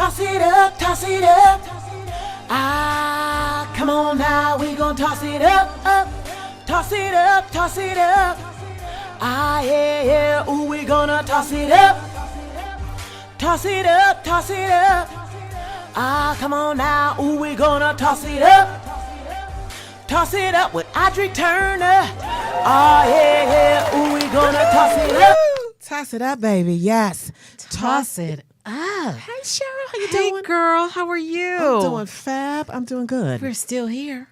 toss it up, toss it up. Ah, come on now, we gonna toss it up, up. Toss it up, toss it up. Ah, yeah, yeah, ooh, we gonna toss it up. Toss it up, toss it up. Ah, come on now, ooh, we gonna toss it up. Toss it up with Audrey Turner. Ah, yeah, yeah, ooh, we gonna toss it up. Toss it up, baby, yes. Toss it up. Hey, Cheryl, how you Hey, doing? girl, how are you? I'm doing fab. I'm doing good. We're still here.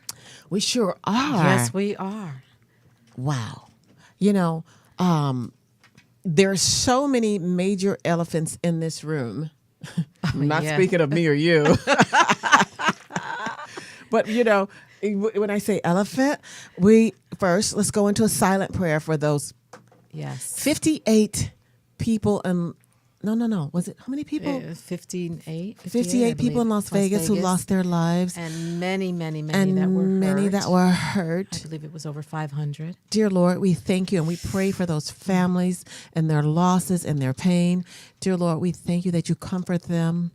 We sure are. Yes, we are. Wow. You know, there's so many major elephants in this room. I'm not yeah. speaking of me or you. But, you know, when I say elephant, let's go into a silent prayer for those Yes. 58 people and no. Was it how many people? 58. 58 people in Las Vegas who lost their lives. And many And that were hurt. many that were hurt. I believe it was over 500. Dear Lord, we thank you and we pray for those families and their losses and their pain. Dear Lord, we thank you that you comfort them.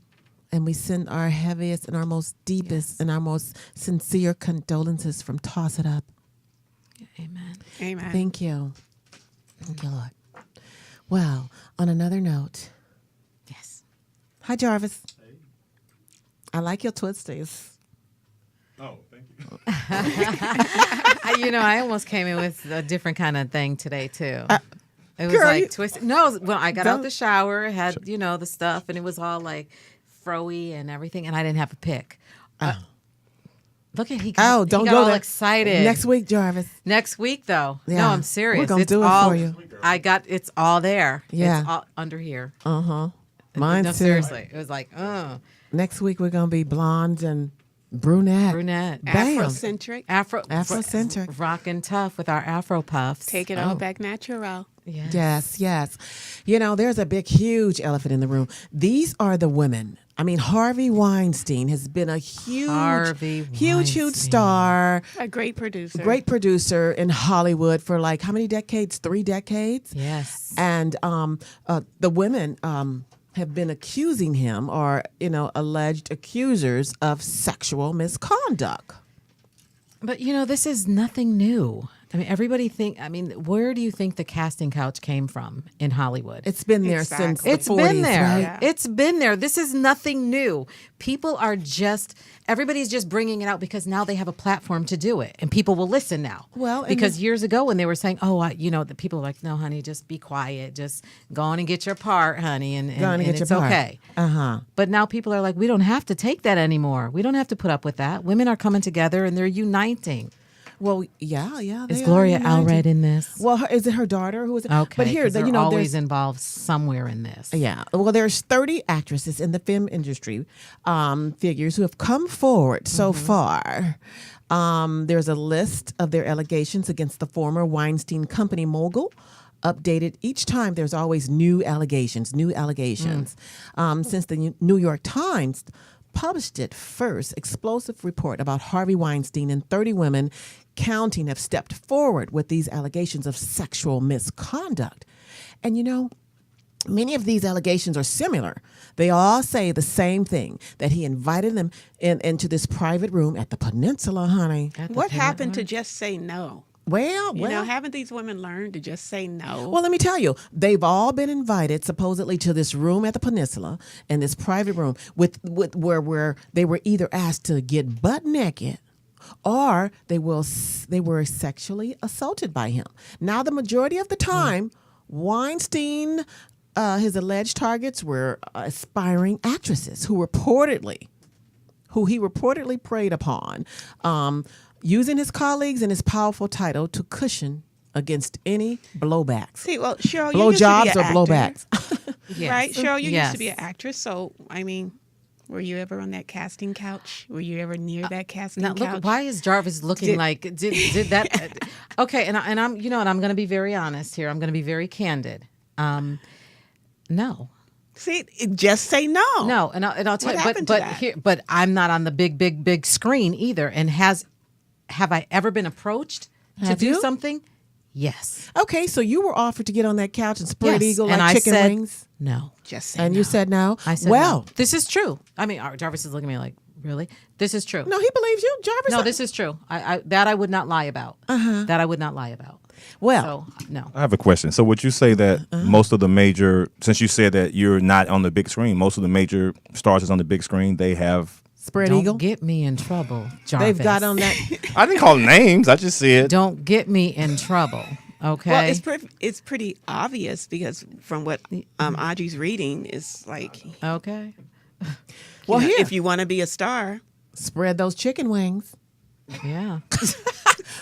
And we send our heaviest and our most deepest and our most sincere condolences from Toss It Up. Amen. Amen. Thank you. Thank you, Lord. Well, on another note. Yes. Hi, Jarvis. Hey. I like your twisties. Oh, thank you. I almost came in with a different kind of thing today, too. It was girl, like twisted. No, well, I got Don't- out the shower, had, the stuff, and it was all like froey and everything, and I didn't have a pick. Look at he Oh, got don't he go got all there. Next Next week, Jarvis. week, though. Yeah. No, I'm serious. We're gonna It's do it all, for you. It's all there. Yeah. It's all under here. Uh-huh. Mine No, too. seriously. It was like, Next week, we're going to be blonde and brunette. brunette. Bam. Afrocentric. Afrocentric. Rockin' tough with our Afro puffs. Take it all back natural. Yes. Yes. You know, there's a big, huge elephant in the room. These are the women. I mean, Harvey Weinstein has been a huge Weinstein. star, A great producer. great producer in Hollywood for like how many decades? 3 decades. Yes. And the women have been accusing him or, alleged accusers of sexual misconduct. But, this is nothing new. I mean, where do you think the casting couch came from in Hollywood? It's been there Exactly. since the It's 40s, been there. right? Yeah. It's been there. This is nothing new. People are everybody's just bringing it out because now they have a platform to do it, and people will listen now. Well, and because years ago when they were saying, the people were like, no, honey, just be quiet, just go on and get your part, honey, and it's okay. Uh-huh. But now people are like, we don't have to take that anymore. We don't have to put up with that. Women are coming together and they're uniting. Well, yeah. Is they Gloria are united. Allred in this? Well, is it her daughter who is it? Okay, but here, 'cause they're there's always involved somewhere in this. yeah. Well, there's 30 actresses in the film industry, figures who have come forward so far. There's a list of their allegations against the former Weinstein Company mogul. Updated each time. There's always new allegations. Since the New York Times published its first explosive report about Harvey Weinstein, and 30 women counting have stepped forward with these allegations of sexual misconduct. And many of these allegations are similar. They all say the same thing, that he invited them into this private room at the Peninsula, honey. What happened to just say no? Well, Haven't these women learned to just say no? Well, let me tell you, they've all been invited supposedly to this room at the Peninsula, in this private room, where they were either asked to get butt naked, or they were sexually assaulted by him. Now, the majority of the time, Weinstein, his alleged targets were aspiring actresses who he reportedly preyed upon. Using his colleagues and his powerful title to cushion against any blowbacks. See, well, Cheryl, you used to be Blowjobs an or actor, blowbacks. Yes. right? Cheryl, you used Yes. to be an actress, so were you ever on that casting couch? Were you ever near that casting Now, couch? look, why is Jarvis looking like did that? Okay, and I'm and I'm going to be very honest here. I'm going to be very candid. No. See, just say no. No, and I'll tell What you, happened but to that? but I'm not on the big screen either. And have I ever been approached to Have do you? something? Yes. Okay, so you were offered to get on that couch and spread Yes. eagle And like I chicken said wings, no. Just say and no. you said no. I said well, no. This is true. I mean, Jarvis is looking at me like, really? This is true. no, he believes you, Jarvis. No, this is true. That I would not lie about. That I would not lie about. Well, So no. I have a question. So would you say that most of the major, since you said that you're not on the big screen, most of the major stars is on the big screen, they have, spread Don't eagle. get me in trouble, Jarvis. They've got on that. I didn't call names, I just said. Don't get me in trouble. Okay. Well, it's pretty obvious because from what Audrey's reading is like, Okay. Well, here, if you want to be a star, spread those chicken wings. Yeah.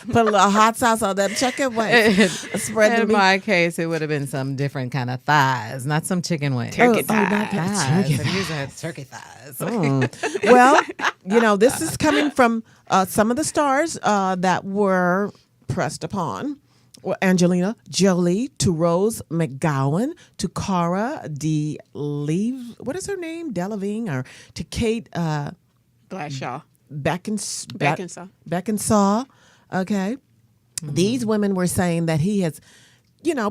Put a little hot sauce on that chicken wing. Spread the In meat. my case, it would have been some different kind of thighs, not some chicken wings. Turkey not thighs. that Thighs. I'm using turkey thighs. Well, this is coming from some of the stars that were pressed upon. Well, Angelina Jolie to Rose McGowan to Cara what is her name? Delevingne, or to Kate Blashaw. Beckinsale. Okay. These women were saying that he has,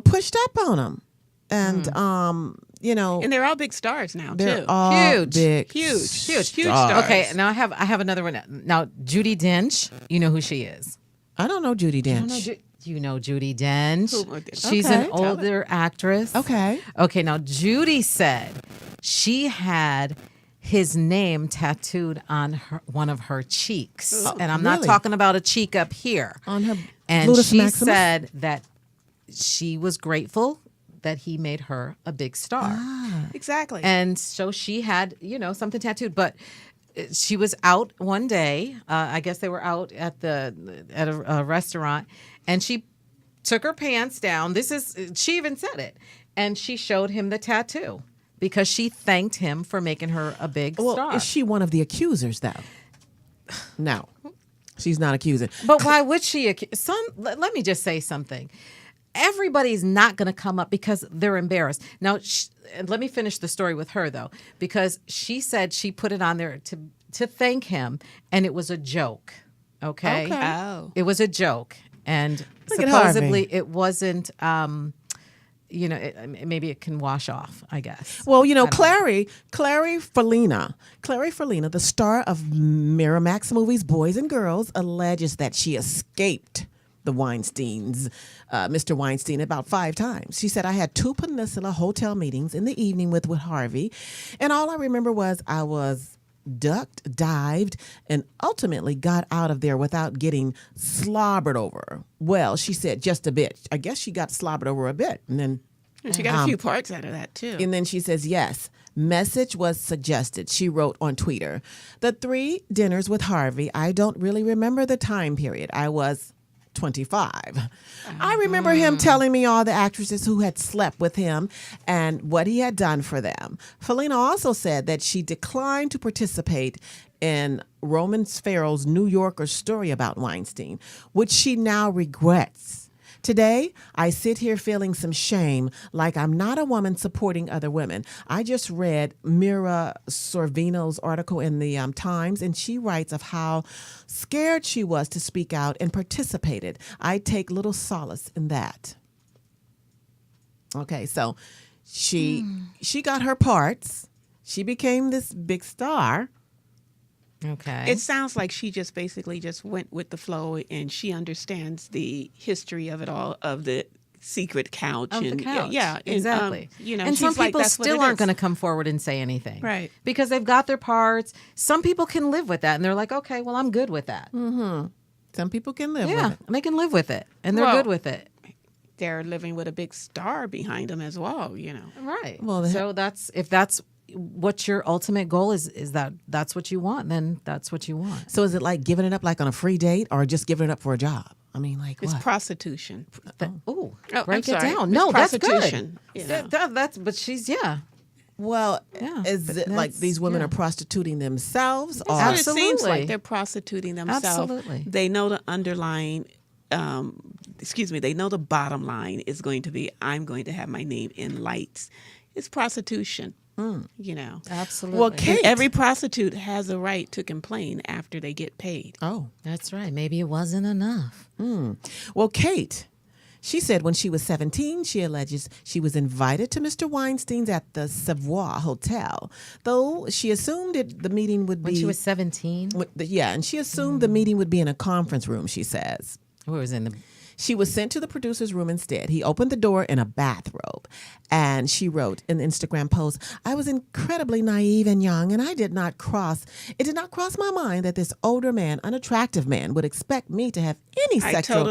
pushed up on them. And, And they're all big stars now, they're too. all Huge. big. Huge stars. stars. Okay, now I have another one. Now, Judi Dench, you know who she is. I don't know Judi Dench. You know Judi Dench. Who- She's Okay. an older actress. Okay. Okay, now Judy said she had his name tattooed on one of her cheeks. And I'm not really? talking about a cheek up here. On her And gluteus she maximus? said that she was grateful that he made her a big star. Exactly. And so she had, something tattooed. But she was out one day. I guess they were out at a restaurant, and she took her pants down. She even said it, and she showed him the tattoo because she thanked him for making her a big Well, star. is she one of the accusers, though? No, she's not accusing. But why would she? Let me just say something. Everybody's not going to come up because they're embarrassed. Now, and let me finish the story with her, though, because she said she put it on there to thank him, and it was a joke. Okay? Oh. It was a joke. And Look at supposedly Harvey. it wasn't, maybe it can wash off, I guess. Well, Clary Ferlina, the star of Miramax movies Boys and Girls, alleges that she escaped the Weinsteins, Mr. Weinstein, about 5 times. She said, I had 2 Peninsula hotel meetings in the evening with Harvey, and all I remember was I was ducked, dived, and ultimately got out of there without getting slobbered over. Well, she said just a bit. I guess she got slobbered over a bit. And then She got a few parts out of that, too. and then she says, yes, message was suggested. She wrote on Twitter, the 3 dinners with Harvey, I don't really remember the time period. I was 25. I remember him telling me all the actresses who had slept with him and what he had done for them. Felina also said that she declined to participate in Roman Farrow's New Yorker story about Weinstein, which she now regrets. Today, I sit here feeling some shame, like I'm not a woman supporting other women. I just read Mira Sorvino's article in the Times, and she writes of how scared she was to speak out and participated. I take little solace in that. Okay, so she got her parts. She became this big star. Okay. It sounds like she just basically just went with the flow, and she understands the history of it all, of the secret couch. Of the and couch. Yeah, and, exactly. and some she's like, people that's what still it aren't is. going to come forward and say anything. Right. Because they've got their parts. Some people can live with that, and they're like, okay, well, I'm good with that. Some people can live with Yeah, it. they can live with it, and they're Well, good with it. They're living with a big star behind them as well, Right. Well, so if that's what your ultimate goal is that's what you want, then that's what you want. So is it like giving it up like on a free date or just giving it up for a job? I mean, like It's what? prostitution. Oh, I'm break it sorry. down. It's No, that's good. prostitution, you know. That's but she's Well, Yeah, is but it like that's- these women yeah. are prostituting themselves? Or That's what it seems Absolutely. like. They're prostituting themselves. Absolutely. They know the underlying, they know the bottom line is going to be, I'm going to have my name in lights. It's prostitution, absolutely. Well, Kate. Every prostitute has a right to complain after they get paid. Oh, That's right. Maybe it wasn't enough. well, Kate, She said when she was 17, she alleges she was invited to Mr. Weinstein's at the Savoy Hotel, though she assumed the meeting would be... When she was 17? Yeah, and she assumed the meeting would be in a conference room, she says. Who was in the... She was sent to the producer's room instead. He opened the door in a bathrobe. And she wrote in the Instagram post, I was incredibly naive and young, and it did not cross my mind that this older man, unattractive man, would expect me to have any sexual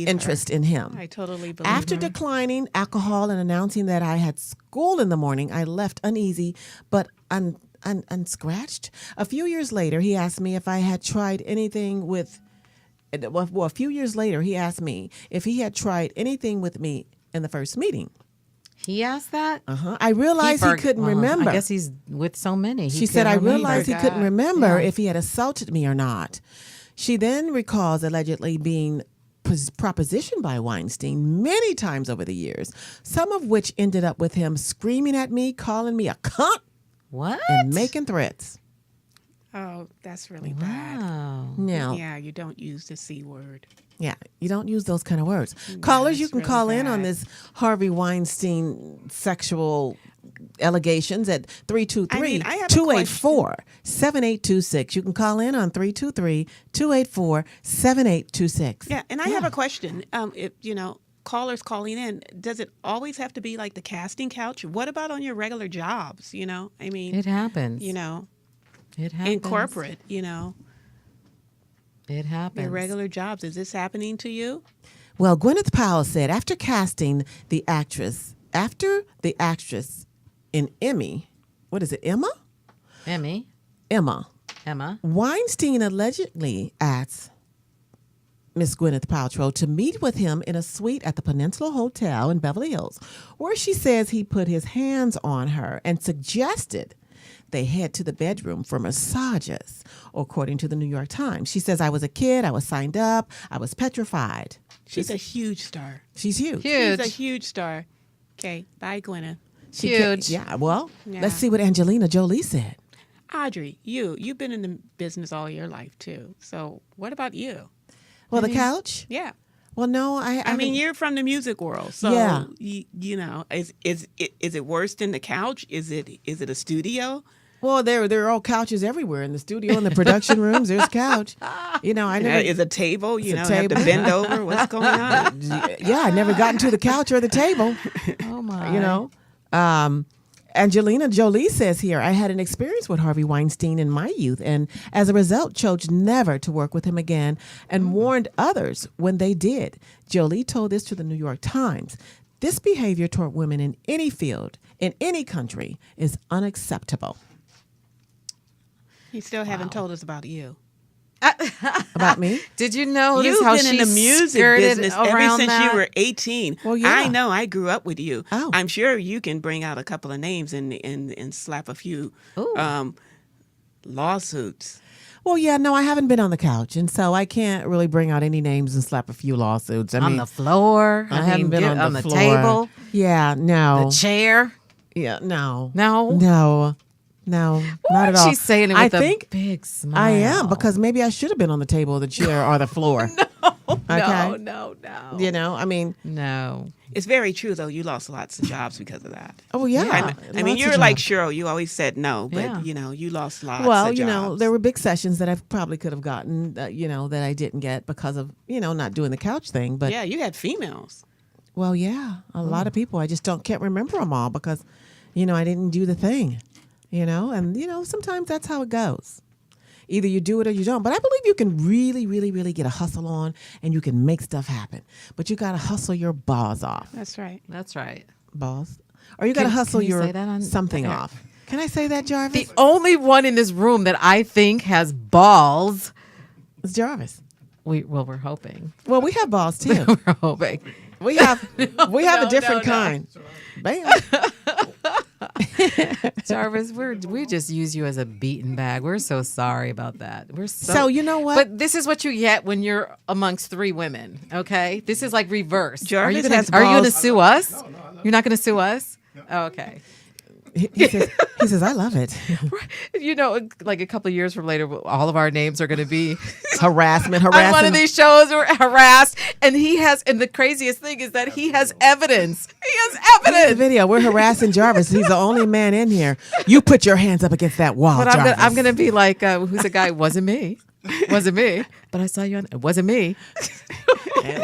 interest in him. I totally believe After declining alcohol and announcing that I had school in the morning, I left uneasy but unscratched. A few years later, he asked me if I had tried anything with... Well, a few years later, he asked me if he had tried anything with me in the first meeting. He asked that? I realized he couldn't remember. I guess he's with so many. She said, I realized he couldn't remember if he had assaulted me or not. She then recalls allegedly being propositioned by Weinstein many times over the years, some of which ended up with him screaming at me, calling me a cunt, what? and making threats. Oh, that's really bad. Now, Yeah, you don't use the C word. yeah, you don't use those kind of words. Callers, you can really call in on bad. this Harvey Weinstein sexual allegations at I have a 323-284-7826. You can call in on 323-284-7826. Yeah, and I have a question. If callers calling in, does it always have to be like the casting couch? What about on your regular jobs? I mean, It happens. It happens. in corporate, It happens. your regular jobs. Is this happening to you? Well, Gwyneth Powell said after casting the actress in Emmy, what is it, Emma? Emma. Weinstein allegedly asked Miss Gwyneth Paltrow to meet with him in a suite at the Peninsula Hotel in Beverly Hills, where she says he put his hands on her and suggested they head to the bedroom for massages, according to the New York Times. She says, I was a kid, I was signed up, I was petrified. She's a huge star. She's huge. Huge. She's a huge star. Okay, bye, Gwyneth. Huge. Yeah, well, Yeah. let's see what Angelina Jolie said. Audrey, you've been in the business all your life too. So what about you? Well, the couch? Yeah. Well, no, I mean, you're from the music world, so Yeah. is it worse than the couch? Is it a studio? Well, there are all couches everywhere in the studio, in the production rooms. There's couch. I never. Is a table? a Have table. to bend over. What's going on? Yeah, I never got into the couch or the table. Oh, my. Angelina Jolie says here, I had an experience with Harvey Weinstein in my youth, and as a result, chose never to work with him again and warned others when they did. Jolie told this to the New York Times. This behavior toward women in any field, in any country, is unacceptable. You still haven't told us about you. About me? Did you know You've how been she in the music skirted business ever around since that? you were 18. Well, yeah. I know. I grew up with you. Oh. I'm sure you can bring out a couple of names and slap a few lawsuits. Well, yeah, no, I haven't been on the couch, and so I can't really bring out any names and slap a few lawsuits. On the floor. I haven't been on the floor. Table. Yeah, no. The chair. Yeah, no. No. No, not at all. She's saying it with a big smile. I am, because maybe I should have been on the table, the chair, or the floor. Okay? No. I mean, No. It's very true, though. You lost lots of jobs because of that. oh, yeah. I mean, lots you're of like jobs. Cheryl. You always said no, but, Yeah. you lost lots Well, of jobs. there were big sessions that I probably could have gotten, that I didn't get because of, not doing the couch thing. But, Yeah, you had females. well, yeah, a lot of people. I just can't remember them all because, I didn't do the thing, and, sometimes that's how it goes. Either you do it or you don't. But I believe you can really, really, really get a hustle on and you can make stuff happen. But you got to hustle your balls off. That's right. That's right. Balls. Or you got to Can hustle you your say that on something air? off. Can I say that, Jarvis? The only one in this room that I think has balls. It's Jarvis. We're hoping. Well, we have balls too. We're hoping. We have a different no. kind. Bam. Jarvis, we just use you as a beaten bag. We're so sorry about that. We're So you know what? But this is what you get when you're amongst three women. Okay, this is like reverse. Jarvis are you has going to balls. sue us? You're not going to sue us? Oh, okay. He says, I love it. You know, like a couple of years from later, all of our names are going to be Harassment. on one of these shows. We're harassed, and and the craziest thing is that he has evidence. He has The evidence. video. We're harassing Jarvis. He's the only man in here. You put your hands up against that wall, But Jarvis. I'm gonna be like, who's the guy? It wasn't me. Wasn't me. But I saw you on. It wasn't me. It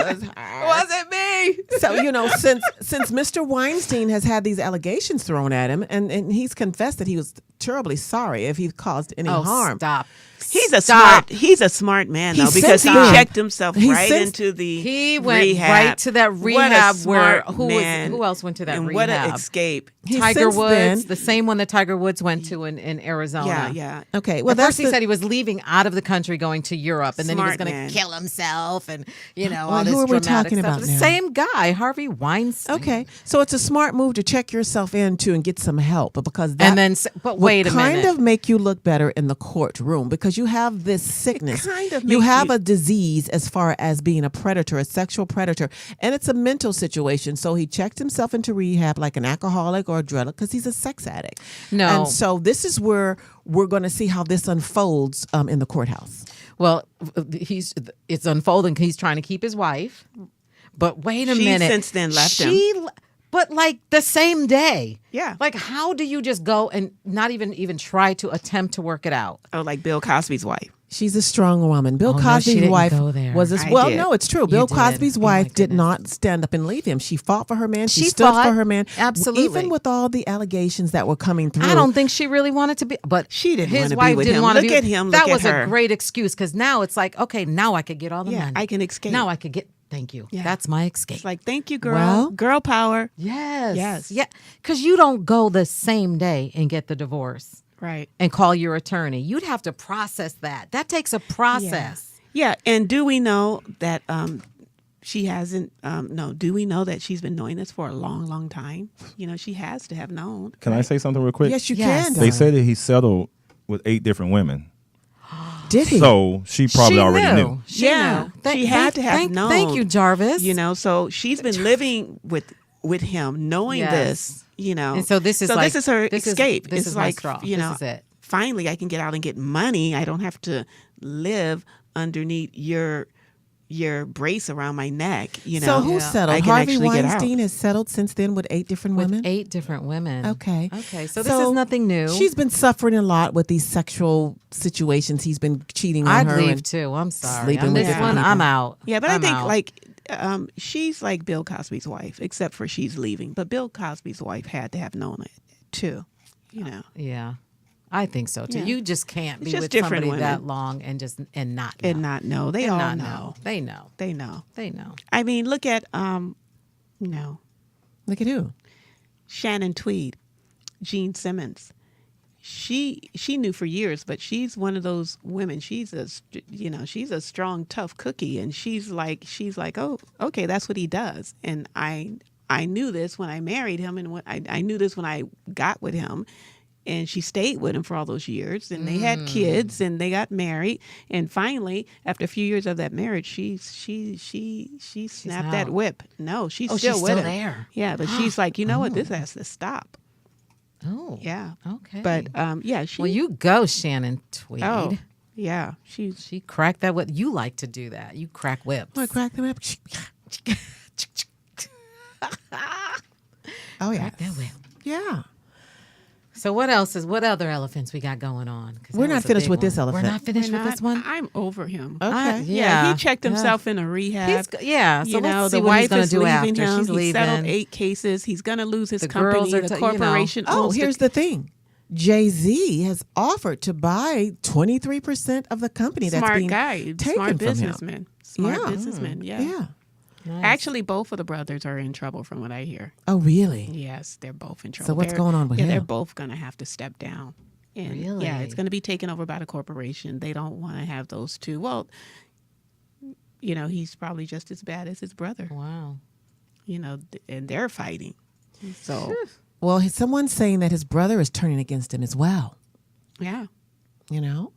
wasn't me. So, you know, since Mr. Weinstein has had these allegations thrown at him, and he's confessed that he was terribly sorry if he caused any harm. Stop. He's a smart man though, He's because he since- checked himself He's right since- into the He went rehab. right to that What a rehab where smart man. who else went to that and rehab? what an escape. He's Tiger since Woods, then- the same one that Tiger Woods went to in Arizona. Yeah, yeah. Okay, well, At that's first he said he was leaving out of the country, going to Europe, and then he was Smart going man. to kill himself, and all Well, this who are we dramatic talking stuff. about The now? same guy, Harvey Weinstein. Okay, so it's a smart move to check yourself into and get some help because that And then, but wait would a minute. kind of make you look better in the courtroom because you have this sickness. kind of you makes have you- a disease as far as being a predator, a sexual predator, and it's a mental situation. So he checked himself into rehab like an alcoholic or a drug because he's a sex addict. No. and so this is where we're going to see how this unfolds in the courthouse. Well, it's unfolding. He's trying to keep his wife, but wait a She minute. since then left him. But like the same day. Yeah. Like, how do you just go and not even try to attempt to work it out? Oh, like Bill Cosby's wife. She's a strong woman. Bill Oh, no, she Cosby's didn't wife go there. was as I well. did. No, it's true. You Bill did. Cosby's Oh, my wife did goodness. not stand up and leave him. She fought for her man. She, She stood fought. for her man. Absolutely. Even with all the allegations that were coming through. I don't think she really wanted to be, but She didn't his wanna be wife with didn't him. want to Look be. at him, That look was at her. a great excuse because now it's like, okay, now I could get all the Yeah, money. I can escape. Now I could get. Thank you. Yeah. That's my escape. It's like, thank you, girl. Well- Girl power. yes. Yes. Yeah. Because you don't go the same day and get the divorce Right. and call your attorney. You'd have to process that. That takes a process. Yeah. And do we know that she hasn't, no, do we know that she's been knowing this for a long, long time? You know, she has to have known. Can I say something real quick? Yes, you Yes. can. They darling. said that he settled with 8 different women. Did he? So she probably She already knew. knew. She Yeah. knew. She had to have known. Thank you, Jarvis. You know, so she's been living with him, knowing Yes. this, you know. And so this is this is her this is- escape. this it's is my like, straw. you This know, is it. finally I can get out and get money. I don't have to live underneath your brace around my neck, you know. So who Yeah. settled? I can Harvey actually get out. Weinstein has settled since then with 8 different with women. 8 different women. Okay. Okay. So this is nothing new. She's been suffering a lot with these sexual situations. He's been cheating on I'd her. leave and- too. I'm sorry. sleeping On with this different one, people. I'm out. Yeah, but I I'm think out. like she's like Bill Cosby's wife, except for she's leaving. But Bill Cosby's wife had to have known it too, you know. Yeah. I think so too. Yeah. You just can't It's be just with different somebody that women. long and not know. And not know. They And all not know. They know. They know. They know. I mean, look at you know, Look at who? Shannon Tweed, Gene Simmons. She knew for years, but she's one of those women. She's she's a strong, tough cookie, and she's like, oh, okay, that's what he does. And I knew this when I married him, and I knew this when I got with him. And she stayed with him for all those years, and they had kids, and they got married. And finally, after a few years of that marriage, she snapped that out. whip. No, she's Oh, still she's with still him. there. Yeah, but she's like, you know what? This has to stop. Oh. Yeah. Okay. But yeah, she. well, you go, Shannon Tweed. Oh, yeah. She's. She cracked that whip. You like to do that. You crack whips. I crack them up. Oh yeah. Crack that whip. Yeah. So what other elephants we got going on? 'Cause We're that not was a finished big with this one. elephant. We're not finished with this one. I'm over him. Okay. Yeah, he checked himself in a rehab. Yeah. So You know, let's the see what he's wife going to is do leaving after. him. She's He settled leaving. 8 cases. He's going to lose his The company. girls are The you know. corporation. Oh, owns here's the thing. Jay-Z has offered to buy 23% of the company that's smart being guy, taken smart from him. businessman, smart Yeah. businessman. Yeah. Yeah. Nice. Actually, both of the brothers are in trouble, from what I hear. Oh, really? Yes, they're both in trouble. So what's They're- going on with They're him? both going to have to step down. And Really? Yeah, it's going to be taken over by the corporation. They don't want to have those two. Well, you know, he's probably just as bad as his brother. Wow. You know, and they're fighting. So Well, someone's saying that his brother is turning against him as well. yeah, You know?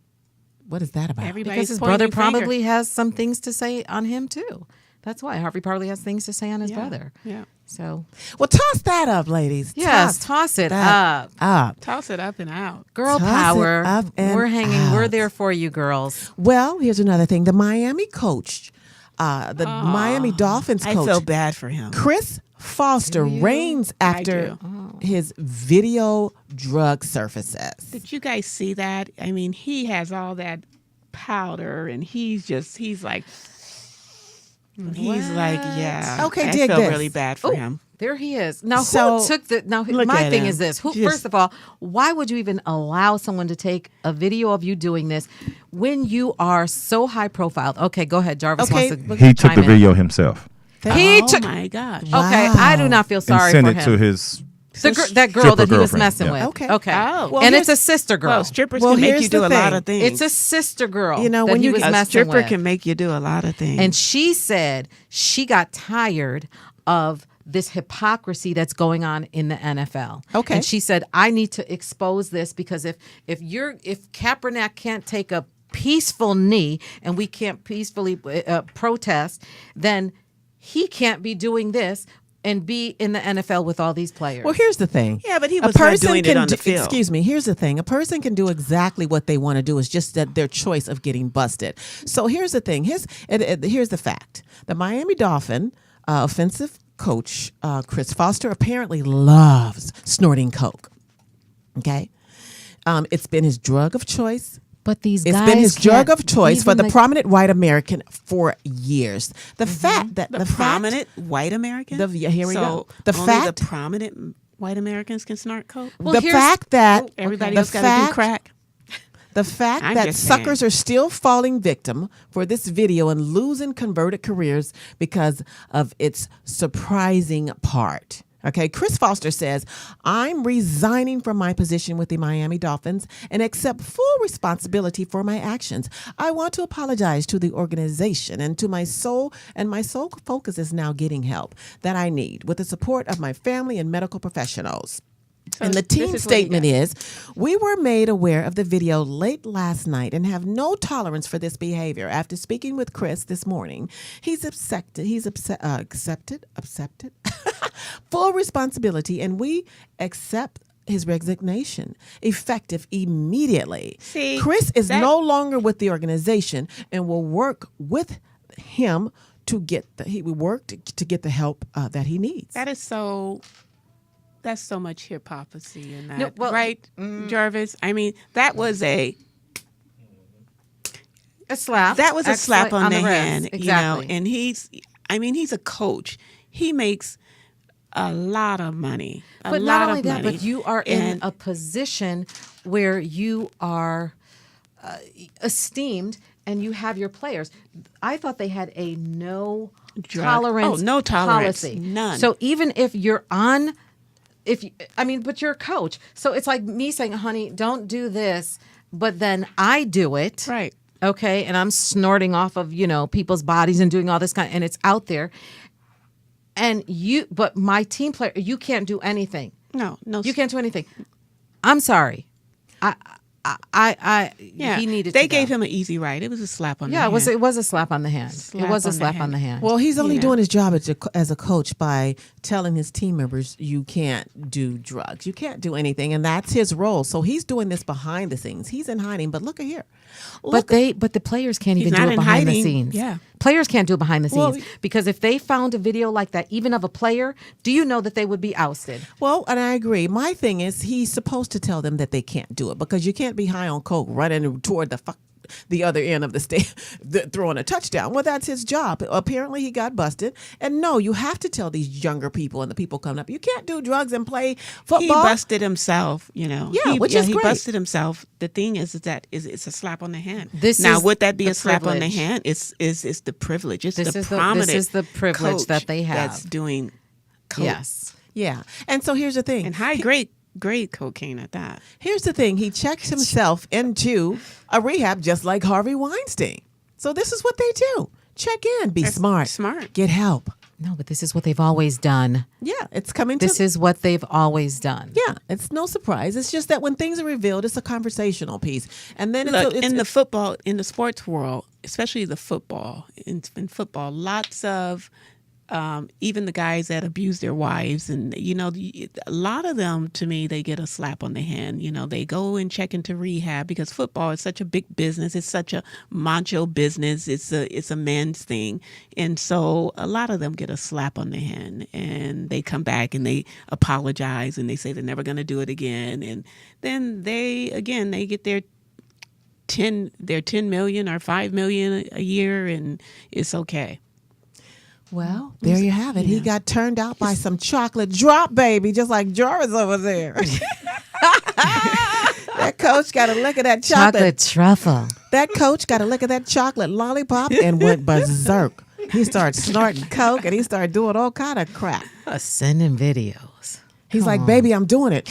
What is that about? everybody's Because his pointing brother finger. probably has some things to say on him too. That's why Harvey probably has things to say on his brother. Yeah. So, Well, toss that up, ladies. yes, toss it that up. Toss it up and out. Girl Toss it power. up and We're hanging. We're out. there for you, girls. Well, here's another thing. The Miami coach, the Miami Dolphins I coach, feel bad for him. Chris Foster, reigns after his video drug surfaces. Did you guys see that? I mean, he has all that powder, and he's like, yeah. Okay, I dig feel this. really bad for him. There he is. Now, So, who took the? Now, look my at thing him. is this: who? Just- First of all, why would you even allow someone to take a video of you doing this when you are so high profile? Okay, go ahead, Jarvis. Okay. Wants to He took chime the in. video himself. He Oh took. my gosh. Okay, I do not feel sorry and sent for it him. to his that girl stripper that he was girlfriend, messing yeah. with. Okay. Okay. Oh. Well, and it's here's- a sister girl. Well, strippers Well, can make here's you do the a lot thing. of things. It's a sister girl. You know, that when he you was get- a messing stripper with. can make you do a lot of things. And she said she got tired of this hypocrisy that's going on in the NFL. Okay. And she said, I need to expose this because if Kaepernick can't take a peaceful knee and we can't peacefully protest, then he can't be doing this and be in the NFL with all these players. Well, here's the thing. Yeah, but he A was not person doing it can on the field. Excuse me. Here's the thing. A person can do exactly what they want to do. It's just that their choice of getting busted. So here's the thing. Here's the fact. The Miami Dolphin offensive coach, Chris Foster, apparently loves snorting coke. Okay? It's been his drug of choice. but these It's guys been his drug can't- of choice for even the like- prominent white American for years. The fact that the prominent white American. Here we so go. The only fact the prominent white Americans can snort coke. Well, the here's- fact that Everybody the else got to do fact- crack. The fact I'm that just saying. suckers are still falling victim for this video and losing converted careers because of its surprising part. Okay, Chris Foster says, I'm resigning from my position with the Miami Dolphins and accept full responsibility for my actions. I want to apologize to the organization and to my soul, and my sole focus is now getting help that I need with the support of my family and medical professionals. And the this team is what he statement got. is, we were made aware of the video late last night and have no tolerance for this behavior. After speaking with Chris this morning, accepted full responsibility, and we accept his resignation effective immediately. See, Chris is that- no longer with the organization and will work with him to get to get the help that he needs. That's so much hypocrisy in that, No, well, right, Jarvis? I mean, that was a slap. slap on the wrist. hand, Exactly. you know. And he's a coach. He makes a lot of money, But not only that, but you are in a position where you are esteemed and you have your players. I thought they had a no tolerance policy. None. So even if you're but you're a coach. So it's like me saying, honey, don't do this, but then I do it. Right. Okay. And I'm snorting off of, people's bodies and doing all this and it's out there. And but my team player, you can't do anything. No, You can't do anything. I'm sorry. He needed. They to gave go. him an easy ride. It was a slap on the Yeah, hand. it was a slap on the hand. It was a slap on the hand. Well, he's only Yeah. doing his job as a coach by telling his team members, you can't do drugs. You can't do anything. And that's his role. So he's doing this behind the scenes. He's in hiding. But look at here. But the players can't He's even not do it in behind the hiding. scenes. Yeah. Players can't do it behind the Well, scenes because if they found a video like that, even of a player, do you know that they would be ousted? Well, and I agree. My thing is he's supposed to tell them that they can't do it because you can't be high on coke running toward the other end of the state, throwing a touchdown. Well, that's his job. Apparently, he got busted. And no, you have to tell these younger people and the people coming up, you can't do drugs and play football. He busted himself, Yeah, He, which is he great. busted himself. The thing is that it's a slap on the hand. This now, is would that be the a slap on the privilege. hand? It's the privilege. It's This the is the- prominent. this is the privilege coach that they have. That's doing coke. Yes. Yeah. And so here's the thing. And grade cocaine at that. Here's the thing. He checked himself into a rehab just like Harvey Weinstein. So this is what they do. Check in. Be smart. smart. Get help. No, but this is what they've always done. Yeah. It's coming This to... is what they've always done. Yeah. It's no surprise. It's just that when things are revealed, it's a conversational piece. And then Look, it's in the sports world, especially the football. In football, lots of even the guys that abuse their wives, and a lot of them, to me, they get a slap on the hand. They go and check into rehab because football is such a big business. It's such a macho business. It's a man's thing, and so a lot of them get a slap on the hand, and they come back and they apologize and they say they're never going to do it again, and then they get their 10 million or 5 million a year, and it's okay. Well, there you have it. He got turned out by some chocolate drop baby, just like Jarvis over there. That coach got a lick of that chocolate truffle. That coach got a lick of that chocolate lollipop and went berserk. He started snorting coke and he started doing all kind of crap. Sending videos. He's like, baby, I'm doing it.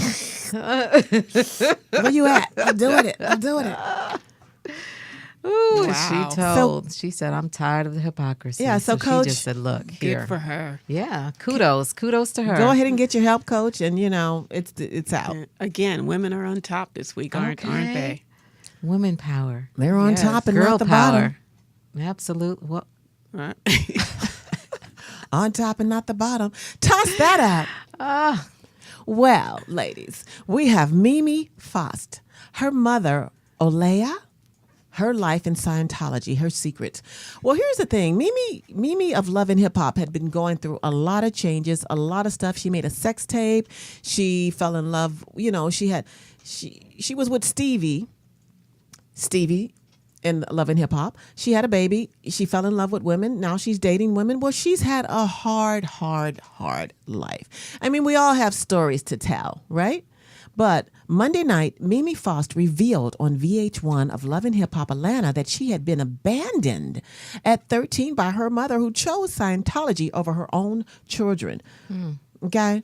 Where you at? I'm doing it. Ooh, Wow. She said, I'm tired of the hypocrisy. Yeah, so Coach, she just said, look, here. Good for her. Yeah, kudos to her. Go ahead and get your help, Coach, and it's out. Again, women are on top this week, aren't they? Women power. They're on Yes. top and Girl not the power. bottom. Absolute. What? Right. On top and not the bottom. Toss that out. Well, ladies, we have Mimi Faust, her mother, Olea, her life in Scientology, her secrets. Well, here's the thing. Mimi of Love and Hip Hop had been going through a lot of changes, a lot of stuff. She made a sex tape. She fell in love. She was with Stevie in Love and Hip Hop. She had a baby. She fell in love with women. Now she's dating women. Well, she's had a hard life. I mean, we all have stories to tell, right? But Monday night, Mimi Faust revealed on VH1 of Love and Hip Hop Atlanta that she had been abandoned at 13 by her mother, who chose Scientology over her own children. Okay?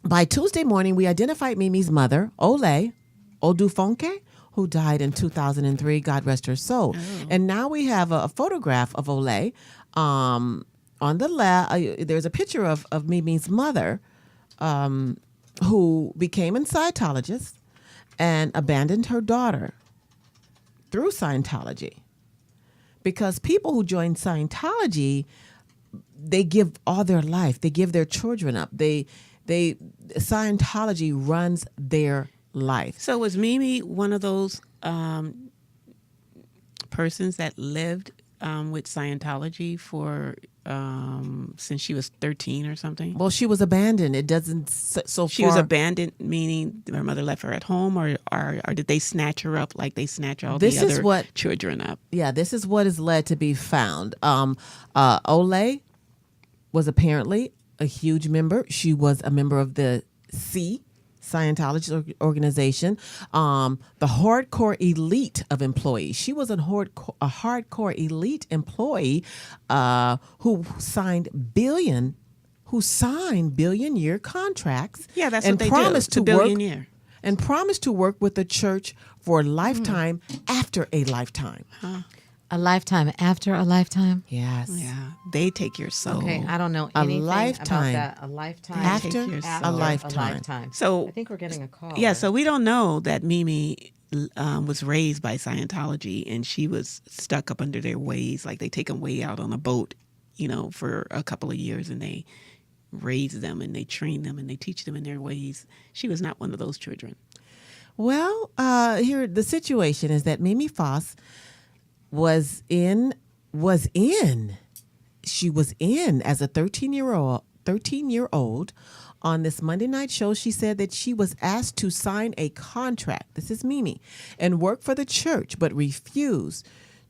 By Tuesday morning, we identified Mimi's mother, Ole Odufonke, who died in 2003. God rest her soul. Oh. And now we have a photograph of Ole. On the left, there's a picture of Mimi's mother, who became a Scientologist and abandoned her daughter through Scientology. Because people who join Scientology, they give all their life. They give their children up. Scientology runs their life. So was Mimi one of those persons that lived with Scientology for since she was 13 or something? Well, she was abandoned. It doesn't She was abandoned, meaning her mother left her at home, or did they snatch her up like they snatch all the other children up? Yeah, this is what is led to be found. Ole was apparently a huge member. She was a member of the Scientology organization, the hardcore elite of employees. She was a hardcore elite employee who signed billion-year contracts. Yeah, that's and what they promised do. To work, billion-year. And promised to work with the church for a lifetime after a lifetime. A lifetime after a lifetime? Yes. Yeah, they take your soul. Okay, I don't know anything lifetime. about that. A lifetime After after a lifetime. So I think we're getting a call. Yeah, so we don't know that Mimi was raised by Scientology and she was stuck up under their ways. Like they take them way out on a boat, for a couple of years, and they raise them and they train them and they teach them in their ways. She was not one of those children. Well, here the situation is that Mimi Faust was in as a 13-year-old on this Monday night show. She said that she was asked to sign a contract. This is Mimi, and work for the church, but refused.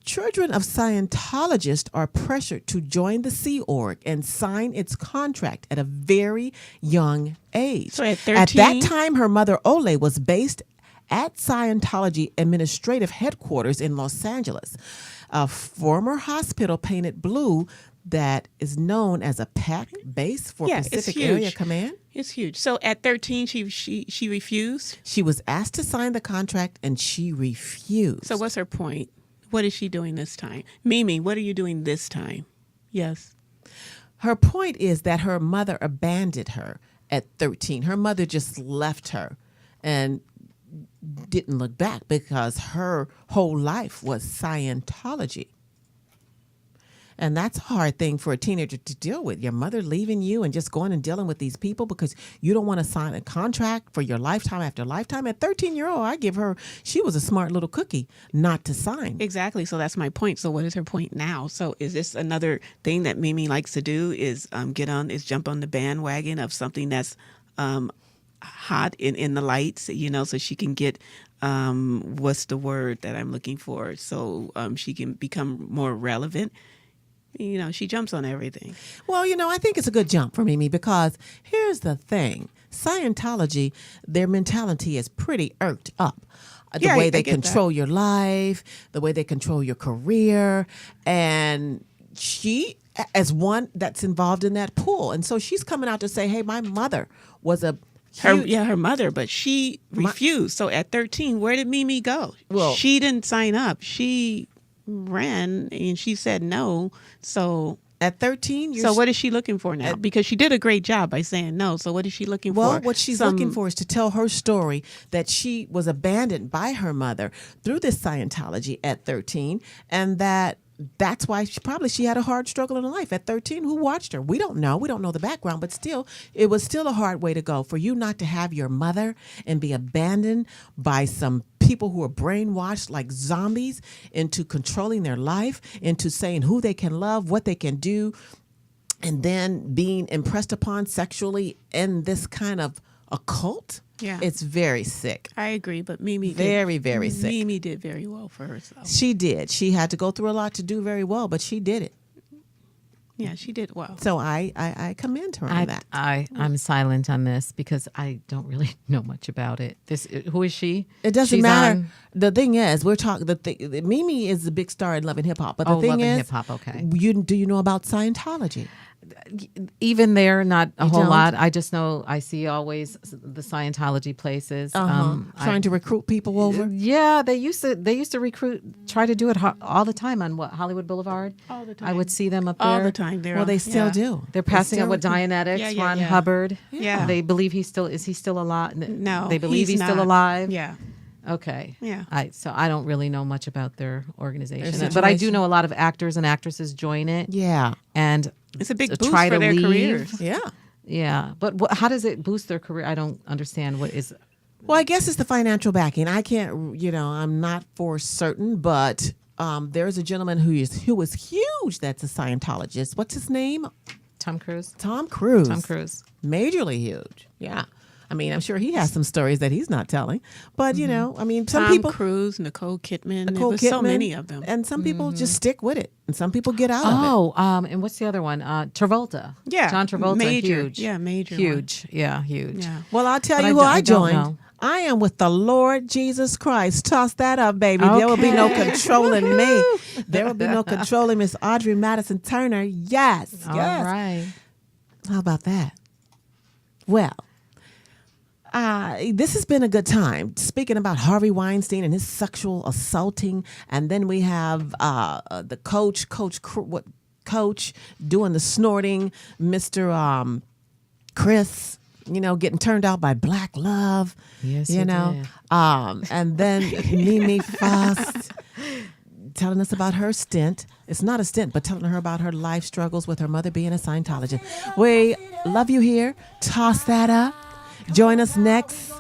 Children of Scientologists are pressured to join the Sea Org and sign its contract at a very young age. So at 13? At that time, her mother Ole was based at Scientology administrative headquarters in Los Angeles, a former hospital painted blue that is known as a PAC base for Pacific Area Command. It's huge. So at 13, she refused? She was asked to sign the contract and she refused. So what's her point? What is she doing this time? Mimi, what are you doing this time? Yes. Her point is that her mother abandoned her at 13. Her mother just left her and didn't look back because her whole life was Scientology. And that's a hard thing for a teenager to deal with. Your mother leaving you and just going and dealing with these people because you don't want to sign a contract for your lifetime after lifetime. At 13-year-old, I give her, she was a smart little cookie not to sign. Exactly. So that's my point. So what is her point now? So is this another thing that Mimi likes to do is jump on the bandwagon of something that's hot in the lights, so she can get what's the word that I'm looking for? So she can become more relevant. She jumps on everything. Well, I think it's a good jump for Mimi because here's the thing. Scientology, their mentality is pretty irked up. The way they control your life, the way they control your career. And she, as one that's involved in that pool. And so she's coming out to say, hey, my mother was her mother, but she refused. So at 13, where did Mimi go? Well, she didn't sign up. She ran and she said no. So at 13, so what is she looking for now? Because she did a great job by saying no. So what is she looking for? Well, what she's looking for is to tell her story that she was abandoned by her mother through this Scientology at 13, and that's why she had a hard struggle in her life at 13. Who watched her? We don't know. We don't know the background, but still, it was still a hard way to go for you not to have your mother and be abandoned by some people who are brainwashed like zombies into controlling their life, into saying who they can love, what they can do, and then being impressed upon sexually in this kind of a cult. Yeah. It's very sick. I agree, but Mimi very sick. Mimi did very well for herself. She did. She had to go through a lot to do very well, but she did it. Yeah, she did well. So I commend her on that. I'm silent on this because I don't really know much about it. Who is she? It doesn't She's matter. on- The thing is, we're talking. Mimi is the big star in Love and Hip Hop, but the thing Love and is, Hip Hop, okay. Do you know about Scientology? Even there, not a whole don't? lot. I just know I see always the Scientology places. Trying to recruit people over. Yeah, they used to recruit, try to do it all the time on Hollywood Boulevard. All the time. I would see them up there All the time. Well, they still do. They're passing They up with still- Dianetics, Yeah, Ron yeah. Hubbard. Yeah. They believe is he still alive? No, they believe he's still not. alive. Yeah. Okay. Yeah. So I don't really know much about their organization, Their but I do situation. know a lot of actors and actresses join it. Yeah, And It's a big to boost try for to their leave. careers. yeah. Yeah, but how does it boost their career? I don't understand what is. Well, I guess it's the financial backing. I can't. I'm not for certain, but there's a gentleman who is huge. That's a Scientologist. What's his name? Tom Cruise. Tom Cruise. Tom Cruise. Majorly huge. Yeah. I mean, I'm sure he has some stories that he's not telling, but some Tom people, Cruise, Nicole Kidman, Nicole there was so Kidman, many of them. and some people just stick with it, and some people get out of it. Oh, and what's the other one? Travolta. Yeah, John Travolta. major. Huge. Yeah, major one. Huge. Yeah, huge. Yeah. Well, I'll tell But you who I don't joined. know. I am with the Lord Jesus Christ. Toss that up, baby. There will be no Okay. controlling me. There will be no controlling Miss Audrey Madison Turner. Yes, yes. All right. How about that? Well, this has been a good time. Speaking about Harvey Weinstein and his sexual assaulting, and then we have the coach doing the snorting, Mr. Chris, getting turned out by black love. Yes, he did. And then Mimi Faust telling us about her stint. It's not a stint, but telling her about her life struggles with her mother being a Scientologist. We love you here. Toss that up. Join us next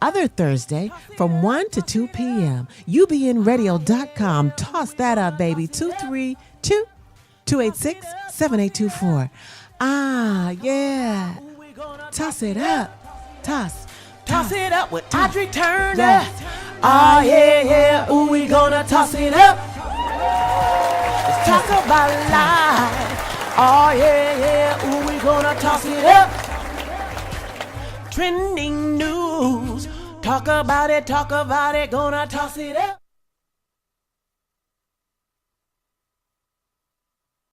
other Thursday from 1 to 2 p.m. UBNradio.com. Toss that up, baby. 232-286-7824. Yeah. Toss it up. Toss it up with Audrey Turner. Yeah. Yeah. Ooh, we gonna toss it up. Let's talk about life. Yeah. Ooh, we gonna toss it up. Trending news. Talk about it. Gonna toss it up.